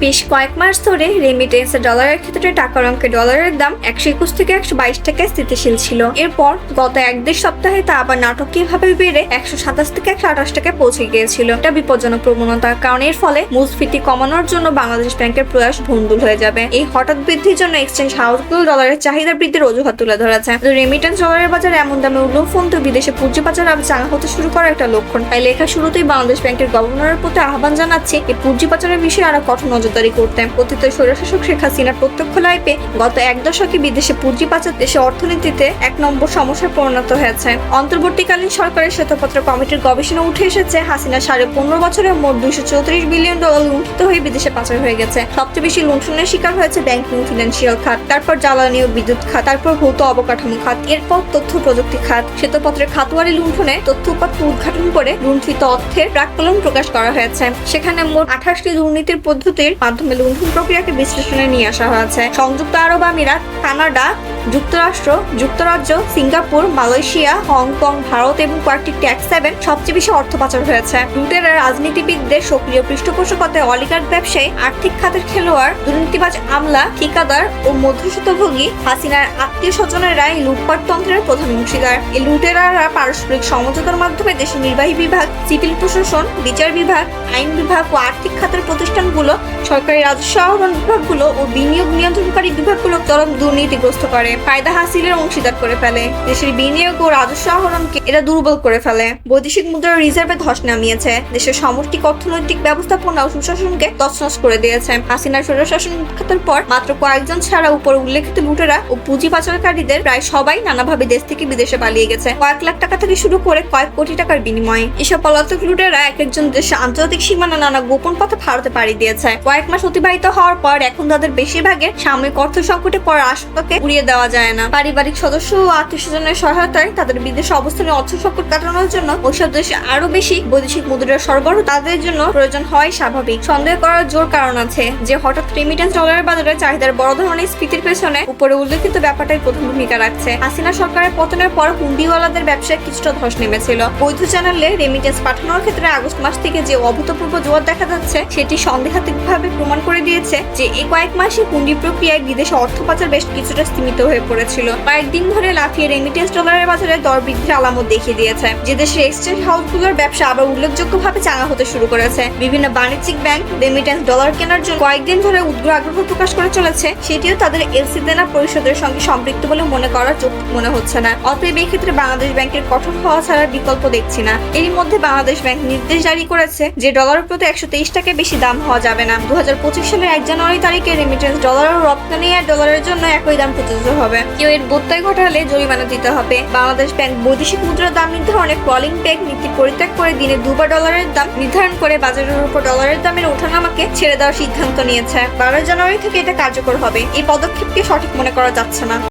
বেশ কয়েক মাস ধরে রেমিটেন্সে ডলারের ক্ষেত্রে টাকার অঙ্কে ডলারের দাম 121 থেকে 122 টাকায় স্থিতিশীল ছিল। এরপর গত 1-1.5 সপ্তাহে তা আবার নাটকীয়ভাবে বেড়ে 127 থেকে 128 টাকায় পৌঁছে গিয়েছিল। এটা বিপজ্জনক প্রবণতা, কারণ এর ফলে মূল্যস্ফীতি কমানোর জন্য বাংলাদেশ ব্যাংকের প্রয়াস ভণ্ডুল হয়ে যাবে। এই হঠাৎ বৃদ্ধির জন্য এক্সচেঞ্জ হাউসগুলো ডলারের চাহিদা বৃদ্ধির অজুহাত তুলে ধরেছে। রেমিটেন্স ডলারের বাজারে এমন দামে উঠলেও ফোন তো বিদেশে পুঁজি বাজার আবার চাঙা হতে শুরু করার একটা লক্ষণ। তাই লেখা শুরুতেই বাংলাদেশ ব্যাংকের গভর্নরের প্রতি আহ্বান জানাচ্ছি এই পুঁজি বাজারের বিষয়ে আরো কঠোর নজরদারি করতে। অতীত স্বৈরশাসক শেখ হাসিনার প্রত্যক্ষ লাইফে গত 1 দশকে বিদেশে পুঁজি বাজার দেশের অর্থনীতিতে 1 নম্বর সমস্যায় পরিণত হয়েছে। অন্তর্বর্তীকালীন সরকারের শ্বেতপত্র কমিটির গবেষণা উঠে এসেছে, হাসিনা 15.5 বছরে মোট $234 বিলিয়ন লুণ্ঠিত হয়ে বিদেশে পাচার হয়ে গেছে। সবচেয়ে বেশি লুণ্ঠনের শিকার হয়েছে ব্যাংকিং ফিনান্সিয়াল খাত, তারপর জ্বালানি ও বিদ্যুৎ খাত, তারপর ভৌত অবকাঠামো খাত, এরপর তথ্য প্রযুক্তি খাত। শ্বেতপত্রের খাতওয়ারি লুণ্ঠনে তথ্য উপাত্ত উদ্ঘাটন করে লুণ্ঠিত অর্থের প্রাক্কলন প্রকাশ করা হয়েছে। সেখানে মোট 28টি দুর্নীতির পদ্ধতির মাধ্যমে লুণ্ঠন প্রক্রিয়াকে বিশ্লেষণে নিয়ে আসা হয়েছে। সংযুক্ত আরব আমিরাত, কানাডা, যুক্তরাষ্ট্র, যুক্তরাজ্য, সিঙ্গাপুর, মালয়েশিয়া, হংকং, ভারত এবং কয়েকটি ট্যাক্স হ্যাভেন সবচেয়ে বেশি অর্থ পাচার হয়েছে। লুটেরা রাজনীতিবিদদের সক্রিয় পৃষ্ঠপোষকতায় অলিগার্ক ব্যবসায়ী, আর্থিক খাতের খেলোয়াড়, দুর্নীতিবাজ আমলা, ঠিকাদার ও মধ্যস্বত্বভোগী হাসিনার আত্মীয় স্বজনেরা এই লুটপাট তন্ত্রের প্রধান অংশীদার। এই লুটেরারা পারস্পরিক সমঝোতার মাধ্যমে দেশের নির্বাহী বিভাগ, সিভিল প্রশাসন, বিচার বিভাগ, আইন বিভাগ ও আর্থিক খাতের প্রতিষ্ঠানগুলো, সরকারি রাজস্ব আহরণ বিভাগগুলো ও বিনিয়োগ নিয়ন্ত্রণকারী বিভাগগুলো চরম দুর্নীতিগ্রস্ত করে ফায়দা হাসিলের অংশীদার করে ফেলে। দেশের বিনিয়োগ ও রাজস্ব আহরণকে এরা দুর্বল করে ফেলে। বৈদেশিক মুদ্রার রিজার্ভে ধস নামিয়েছে। দেশের সামষ্টিক অর্থনৈতিক ব্যবস্থাপনা ও সুশাসনকে তছনছ করে দিয়েছে। হাসিনার স্বৈরশাসন উৎখাতের পর মাত্র কয়েকজন ছাড়া উপরে উল্লেখিত লুটেরা ও পুঁজি পাচারকারীদের প্রায় সবাই নানাভাবে দেশ থেকে বিদেশে পালিয়ে গেছে, কয়েক লাখ টাকা থেকে শুরু করে কয়েক কোটি টাকার বিনিময়ে। এসব পলাতক লুটেরা একজন দেশের আন্তর্জাতিক সীমানা নানা গোপন পথে ভারতে পাড়ি দিয়েছে। কয়েক মাস অতিবাহিত হওয়ার পর এখন তাদের বেশিরভাগের সাময়িক অর্থ সংকটে পড়ার আশঙ্কাকে উড়িয়ে দেওয়া যায় না। পারিবারিক সদস্য ও আত্মীয় স্বজনের সহায়তায় তাদের বিদেশে অবস্থানে অর্থ সংকট কাটানোর জন্য ওইসব দেশে আরো বেশি বৈদেশিক মুদ্রার সরবরাহ তাদের জন্য প্রয়োজন হয় স্বাভাবিক। সন্দেহ করার জোর কারণ আছে যে হঠাৎ রেমিটেন্স ডলারের বাজারে চাহিদার বড় ধরনের স্ফীতির পেছনে উপরে উল্লেখিত ব্যাপারটাই প্রথম ভূমিকা রাখছে। হাসিনা সরকারের পতনের পর হুন্ডিওয়ালাদের ব্যবসায় কিছুটা ধস নেমেছিল। বৈধ চ্যানেলে রেমিটেন্স পাঠানোর ক্ষেত্রে আগস্ট মাস থেকে যে অভূতপূর্ব জোয়ার দেখা যাচ্ছে সেটি সন্দেহাতীতভাবে প্রমাণ করে দিয়েছে যে এই কয়েক মাসে হুন্ডি প্রক্রিয়ায় বিদেশে অর্থ পাচার বেশ কিছুটা সীমিত হয়ে পড়েছিল। কয়েকদিন ধরে লাফিয়ে রেমিটেন্স ডলারের বাজারে দর বৃদ্ধির আলামত দেখিয়ে দিয়েছে। যে দেশের এক্সচেঞ্জ হাউসগুলোর ব্যবসা আবার উল্লেখযোগ্যভাবে চাঙা হতে শুরু করেছে। বিভিন্ন বাণিজ্যিক ব্যাংক রেমিটেন্স ডলার কেনার জন্য কয়েকদিন ধরে উগ্র আগ্রহ প্রকাশ করে চলেছে, সেটিও তাদের এলসি দেনা পরিশোধের সঙ্গে সম্পৃক্ত বলে মনে করা যৌক্তিক মনে হচ্ছে না। অতএব এই ক্ষেত্রে বাংলাদেশ ব্যাংকের কঠোর হওয়া ছাড়া বিকল্প দেখছি না। এরই মধ্যে বাংলাদেশ ব্যাংক নির্দেশ জারি করেছে যে ডলারের প্রতি 123 টাকায় বেশি দাম হওয়া যাবে না। 2025 সালের 1 জানুয়ারি তারিখে রেমিটেন্স ডলার ও রপ্তানি আর ডলারের জন্য একই দাম প্রযোজ্য হবে। কেউ এর ব্যত্যয় ঘটালে জরিমানা দিতে হবে। বাংলাদেশ ব্যাংক বৈদেশিক মুদ্রার দাম নির্ধারণে ক্রলিং পেগ নীতি পরিত্যাগ করে দিনে 2 বার ডলারের দাম নির্ধারণ করে বাজারের উপর ডলারের দামের ওঠানামাকে ছেড়ে দেওয়ার সিদ্ধান্ত নিয়েছে। 12 জানুয়ারি থেকে এটা কার্যকর হবে। এই পদক্ষেপকে সঠিক মনে করা যাচ্ছে না।